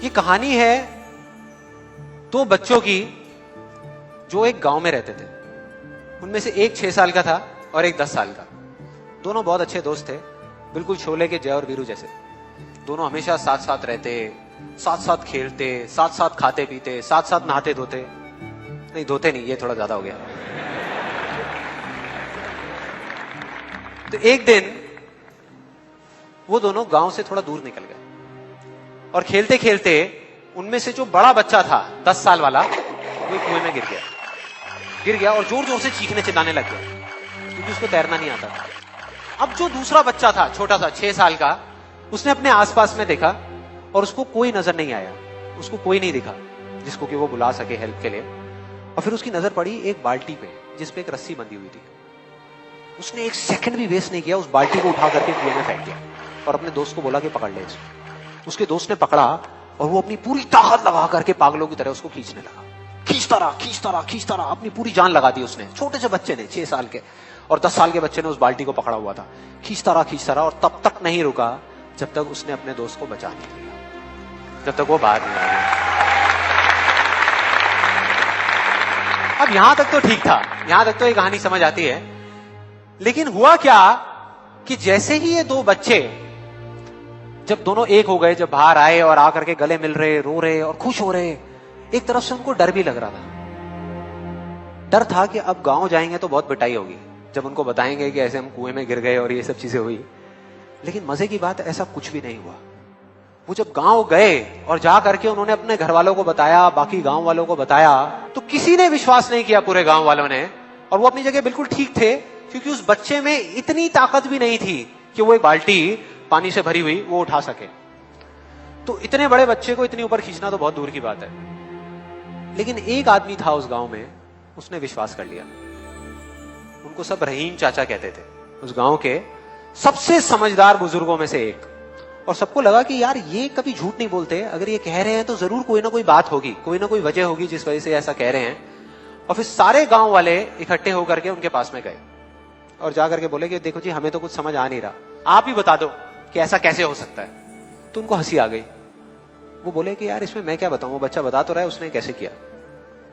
ये कहानी है दो बच्चों की जो एक गांव में रहते थे। उनमें से एक 6 साल का था और एक 10 साल का। दोनों बहुत अच्छे दोस्त थे, बिल्कुल शोले के जय और वीरू जैसे। दोनों हमेशा साथ साथ रहते, साथ साथ खेलते, साथ साथ खाते पीते, साथ साथ नहाते धोते। नहीं, धोते नहीं, ये थोड़ा ज्यादा हो गया। तो एक दिन वो दोनों गांव से थोड़ा दूर निकल गए और खेलते खेलते उनमें से जो बड़ा बच्चा था 10 साल वाला, वो कुएं में गिर गया और जोर जोर से चीखने चिल्लाने लग गया क्योंकि उसको तैरना नहीं आता था। अब जो दूसरा बच्चा था, छोटा सा 6 साल का, उसने अपने आसपास में देखा और उसको कोई नजर नहीं आया, उसको कोई नहीं दिखा जिसको कि वो बुला सके हेल्प के लिए। और फिर उसकी नजर पड़ी एक बाल्टी पे जिसपे एक रस्सी बंधी हुई थी। उसने एक सेकंड भी वेस्ट नहीं किया, उस बाल्टी को उठा करके कुएं में फेंक दिया और अपने दोस्त को बोला कि पकड़ ले इसको। उसके दोस्त ने पकड़ा और वो अपनी पूरी ताकत लगा करके पागलों की तरह उसको खींचने लगा। खींचता रहा, अपनी पूरी जान लगा दी उसने। छोटे से बच्चे ने, 6 साल के और 10 साल के बच्चे ने उस बाल्टी को पकड़ा हुआ था। खींचता रहा और तब तक नहीं रुका जब तक उसने अपने दोस्त को बचा नहीं लिया, जब तक वो बाहर नहीं आ गया। अब यहां तक तो ठीक था, यहां तक तो ये कहानी समझ आती है। लेकिन हुआ क्या कि जैसे ही ये दो बच्चे जब दोनों एक हो गए, जब बाहर आए और आकर के गले मिल रहे, रो रहे और खुश हो रहे, एक तरफ से उनको डर भी लग रहा था। डर था कि अब गांव जाएंगे तो बहुत पिटाई होगी जब उनको बताएंगे कि ऐसे हम कुएं में गिर गए और ये सब चीजें हुई। लेकिन मजे की बात, ऐसा कुछ भी नहीं हुआ। वो जब गांव गए और जा करके उन्होंने अपने घर वालों को बताया, बाकी गांव वालों को बताया, तो किसी ने विश्वास नहीं किया, पूरे गांव वालों ने। और वो अपनी जगह बिल्कुल ठीक थे क्योंकि उस बच्चे में इतनी ताकत भी नहीं थी कि वो एक बाल्टी पानी से भरी हुई वो उठा सके। तो इतने बड़े बच्चे को इतनी ऊपर खींचना तो बहुत दूर की बात है। लेकिन एक आदमी था उस गांव में, उसने विश्वास कर लिया। उनको सब रहीम चाचा कहते थे, उस गांव के सबसे समझदार बुजुर्गों में से एक। और सबको लगा कि यार ये कभी झूठ नहीं बोलते, अगर ये कह रहे हैं तो जरूर कोई ना कोई बात होगी, कोई ना कोई वजह होगी जिस वजह से ऐसा कह रहे हैं। और फिर सारे गांव वाले इकट्ठे होकर के उनके पास में गए और जाकर के बोले कि देखो जी, हमें तो कुछ समझ आ नहीं रहा, आप ही बता दो कि ऐसा कैसे हो सकता है। तो उनको हंसी आ गई। वो बोले कि यार इसमें मैं क्या बताऊं, वो बच्चा बता तो रहा है उसने कैसे किया।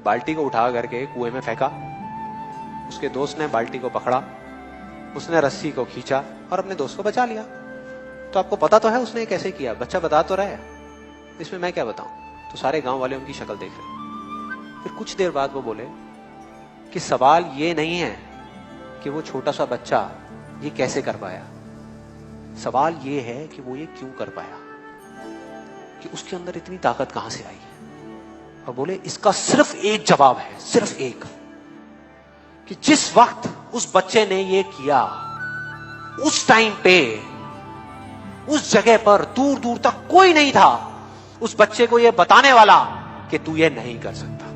बाल्टी को उठा करके कुएं में फेंका, उसके दोस्त ने बाल्टी को पकड़ा, उसने रस्सी को खींचा और अपने दोस्त को बचा लिया। तो आपको पता तो है उसने कैसे किया, बच्चा बता तो रहा है, इसमें मैं क्या बताऊं। तो सारे गांव वाले उनकी शक्ल देख रहे। फिर कुछ देर बाद वो बोले कि सवाल ये नहीं है कि वो छोटा सा बच्चा ये कैसे कर पाया, सवाल ये है कि वो ये क्यों कर पाया, कि उसके अंदर इतनी ताकत कहां से आई। और बोले इसका सिर्फ एक जवाब है, सिर्फ एक, कि जिस वक्त उस बच्चे ने ये किया, उस टाइम पे उस जगह पर दूर दूर तक कोई नहीं था उस बच्चे को ये बताने वाला कि तू ये नहीं कर सकता।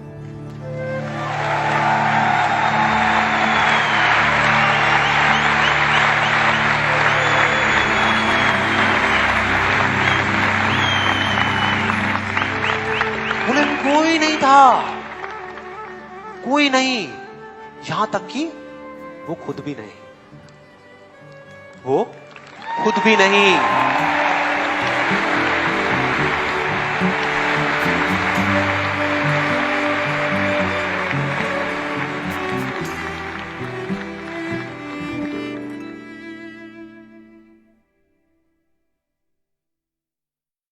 बोले कोई नहीं था, कोई नहीं, यहां तक कि वो खुद भी नहीं, वो खुद भी नहीं।